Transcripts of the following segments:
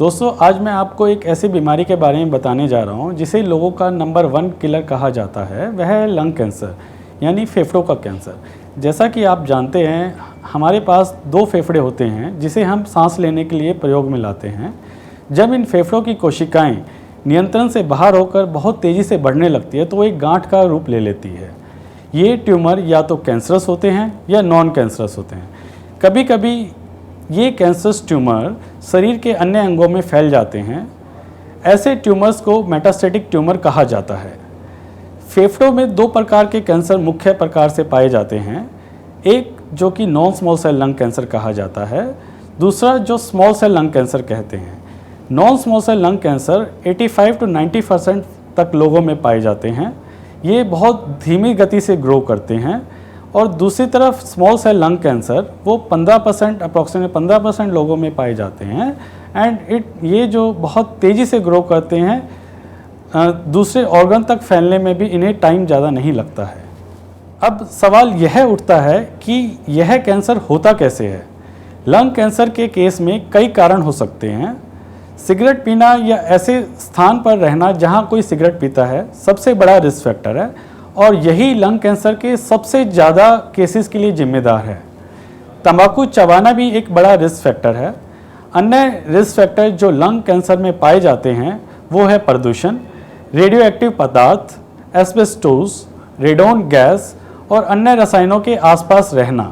दोस्तों, आज मैं आपको एक ऐसी बीमारी के बारे में बताने जा रहा हूँ जिसे लोगों का नंबर 1 किलर कहा जाता है। वह है लंग कैंसर यानी फेफड़ों का कैंसर। जैसा कि आप जानते हैं, हमारे पास 2 फेफड़े होते हैं जिसे हम सांस लेने के लिए प्रयोग में लाते हैं। जब इन फेफड़ों की कोशिकाएं नियंत्रण से बाहर होकर बहुत तेज़ी से बढ़ने लगती है तो वो एक गांठ का रूप ले लेती है। ये ट्यूमर या तो कैंसरस होते हैं या नॉन कैंसरस होते हैं। कभी कभी ये कैंसरस ट्यूमर शरीर के अन्य अंगों में फैल जाते हैं। ऐसे ट्यूमर्स को मेटास्टेटिक ट्यूमर कहा जाता है। फेफड़ों में 2 प्रकार के कैंसर मुख्य प्रकार से पाए जाते हैं। एक जो कि non small cell lung cancer कहा जाता है, दूसरा जो स्मॉल सेल लंग कैंसर कहते हैं। Non small cell lung cancer 85 to 90% तक लोगों में पाए जाते हैं। ये बहुत धीमी गति से ग्रो करते हैं। और दूसरी तरफ स्मॉल सेल लंग कैंसर वो 15% अप्रॉक्सीमेट 15% लोगों में पाए जाते हैं। एंड ये जो बहुत तेज़ी से ग्रो करते हैं, दूसरे ऑर्गन तक फैलने में भी इन्हें टाइम ज़्यादा नहीं लगता है। अब सवाल यह उठता है कि यह कैंसर होता कैसे है। लंग कैंसर के केस में कई कारण हो सकते हैं। सिगरेट पीना या ऐसे स्थान पर रहना जहां कोई सिगरेट पीता है सबसे बड़ा रिस्क फैक्टर है और यही लंग कैंसर के सबसे ज़्यादा केसेस के लिए जिम्मेदार है। तंबाकू चबाना भी एक बड़ा रिस्क फैक्टर है। अन्य रिस्क फैक्टर जो लंग कैंसर में पाए जाते हैं वो है प्रदूषण, रेडियो एक्टिव पदार्थ, एस्बेस्टोस, रेडोन गैस और अन्य रसायनों के आसपास रहना।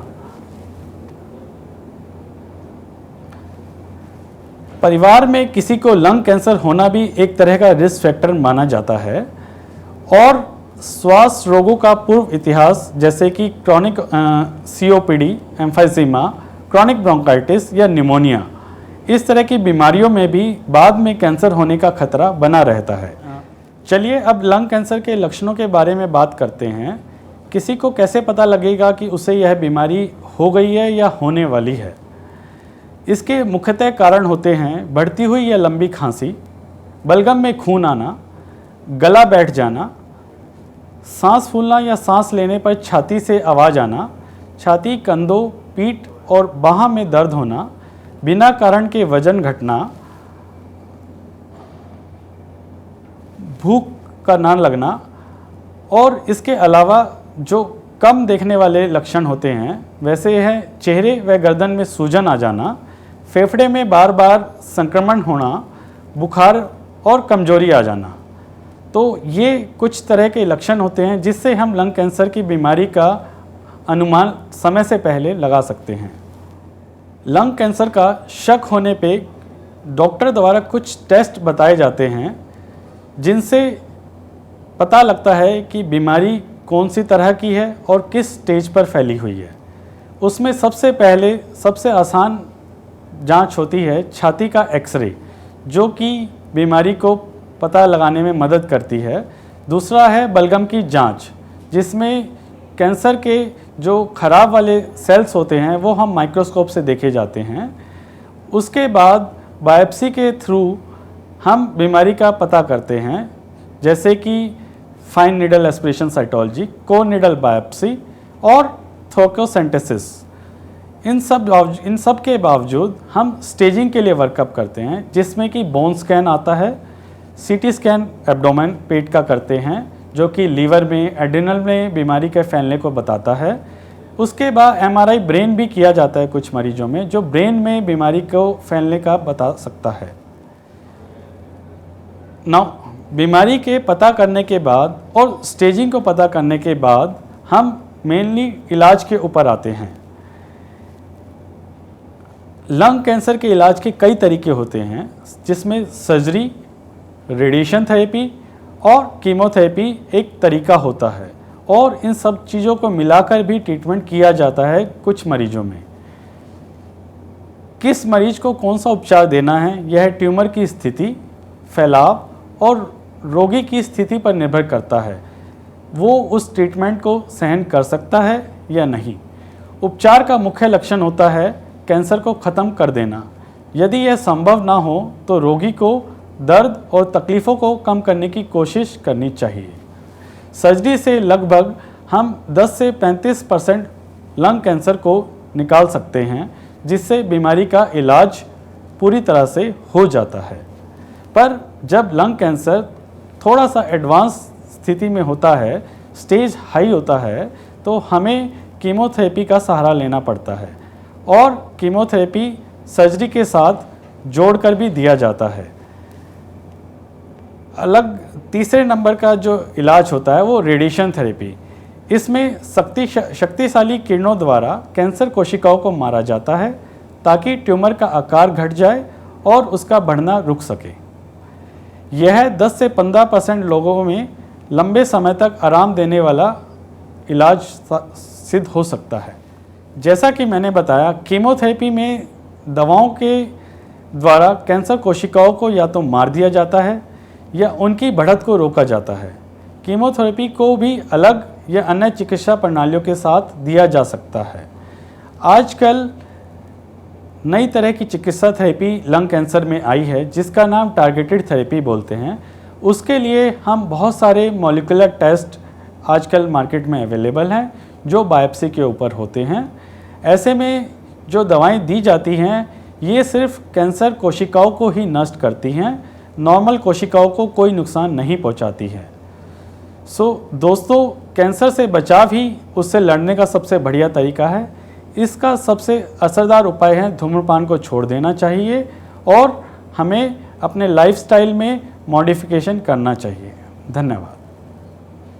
परिवार में किसी को लंग कैंसर होना भी एक तरह का रिस्क फैक्टर माना जाता है। और श्वास रोगों का पूर्व इतिहास जैसे कि chronic COPD, emphysema, chronic bronchitis या निमोनिया, इस तरह की बीमारियों में भी बाद में कैंसर होने का खतरा बना रहता है। चलिए अब लंग कैंसर के लक्षणों के बारे में बात करते हैं। किसी को कैसे पता लगेगा कि उसे यह बीमारी हो गई है या होने वाली है। इसके मुख्यतः कारण होते हैं बढ़ती हुई या लंबी खांसी, बलगम में खून आना, गला बैठ जाना, सांस फूलना या सांस लेने पर छाती से आवाज़ आना, छाती, कंधों, पीठ और बाह में दर्द होना, बिना कारण के वजन घटना, भूख का ना लगना। और इसके अलावा जो कम देखने वाले लक्षण होते हैं वैसे हैं चेहरे व गर्दन में सूजन आ जाना, फेफड़े में बार बार संक्रमण होना, बुखार और कमजोरी आ जाना। तो ये कुछ तरह के लक्षण होते हैं जिससे हम लंग कैंसर की बीमारी का अनुमान समय से पहले लगा सकते हैं। लंग कैंसर का शक होने पे डॉक्टर द्वारा कुछ टेस्ट बताए जाते हैं जिनसे पता लगता है कि बीमारी कौन सी तरह की है और किस स्टेज पर फैली हुई है। उसमें सबसे पहले सबसे आसान जांच होती है छाती का एक्सरे, जो कि बीमारी को पता लगाने में मदद करती है। दूसरा है बलगम की जांच, जिसमें कैंसर के जो खराब वाले सेल्स होते हैं वो हम माइक्रोस्कोप से देखे जाते हैं। उसके बाद बायोप्सी के थ्रू हम बीमारी का पता करते हैं, जैसे कि fine needle aspiration cytology, core needle biopsy और थोकोसेंटेसिस। इन सब के बावजूद हम स्टेजिंग के लिए वर्कअप करते हैं, जिसमें कि बोन स्कैन आता है, CT स्कैन एब्डोमेन पेट का करते हैं जो कि लीवर में, एड्रिनल में बीमारी के फैलने को बताता है। उसके बाद MRI ब्रेन भी किया जाता है कुछ मरीजों में, जो ब्रेन में बीमारी को फैलने का बता सकता है। बीमारी के पता करने के बाद और स्टेजिंग को पता करने के बाद हम मेनली इलाज के ऊपर आते हैं। लंग कैंसर के इलाज के कई तरीके होते हैं, जिसमें सर्जरी, रेडिएशन थेरेपी और कीमोथेरेपी एक तरीका होता है। और इन सब चीज़ों को मिलाकर भी ट्रीटमेंट किया जाता है कुछ मरीजों में। किस मरीज को कौन सा उपचार देना है यह ट्यूमर की स्थिति, फैलाव और रोगी की स्थिति पर निर्भर करता है। वो उस ट्रीटमेंट को सहन कर सकता है या नहीं। उपचार का मुख्य लक्षण होता है कैंसर को ख़त्म कर देना। यदि यह संभव ना हो तो रोगी को दर्द और तकलीफ़ों को कम करने की कोशिश करनी चाहिए। सर्जरी से लगभग हम 10 से 35% लंग कैंसर को निकाल सकते हैं, जिससे बीमारी का इलाज पूरी तरह से हो जाता है। पर जब लंग कैंसर थोड़ा सा एडवांस स्थिति में होता है, स्टेज हाई होता है, तो हमें कीमोथेरेपी का सहारा लेना पड़ता है और कीमोथेरेपी सर्जरी के साथ जोड़कर भी दिया जाता है। अलग तीसरे नंबर का जो इलाज होता है वो रेडिएशन थेरेपी। इसमें शक्तिशाली किरणों द्वारा कैंसर कोशिकाओं को मारा जाता है ताकि ट्यूमर का आकार घट जाए और उसका बढ़ना रुक सके। यह 10 से 15% लोगों में लंबे समय तक आराम देने वाला इलाज सिद्ध हो सकता है। जैसा कि मैंने बताया, कीमोथेरेपी में दवाओं के द्वारा कैंसर कोशिकाओं को या तो मार दिया जाता है या उनकी बढ़त को रोका जाता है। कीमोथेरेपी को भी अलग या अन्य चिकित्सा प्रणालियों के साथ दिया जा सकता है। आजकल नई तरह की चिकित्सा थेरेपी लंग कैंसर में आई है जिसका नाम टारगेटेड थेरेपी बोलते हैं। उसके लिए हम बहुत सारे मॉलिक्यूलर टेस्ट आजकल मार्केट में अवेलेबल हैं जो बायोप्सी के ऊपर होते हैं। ऐसे में जो दवाएं दी जाती हैं ये सिर्फ कैंसर कोशिकाओं को ही नष्ट करती हैं, नॉर्मल कोशिकाओं को कोई नुकसान नहीं पहुंचाती है। दोस्तों, कैंसर से बचाव ही उससे लड़ने का सबसे बढ़िया तरीका है। इसका सबसे असरदार उपाय है धूम्रपान को छोड़ देना चाहिए और हमें अपने लाइफस्टाइल में मॉडिफिकेशन करना चाहिए। धन्यवाद।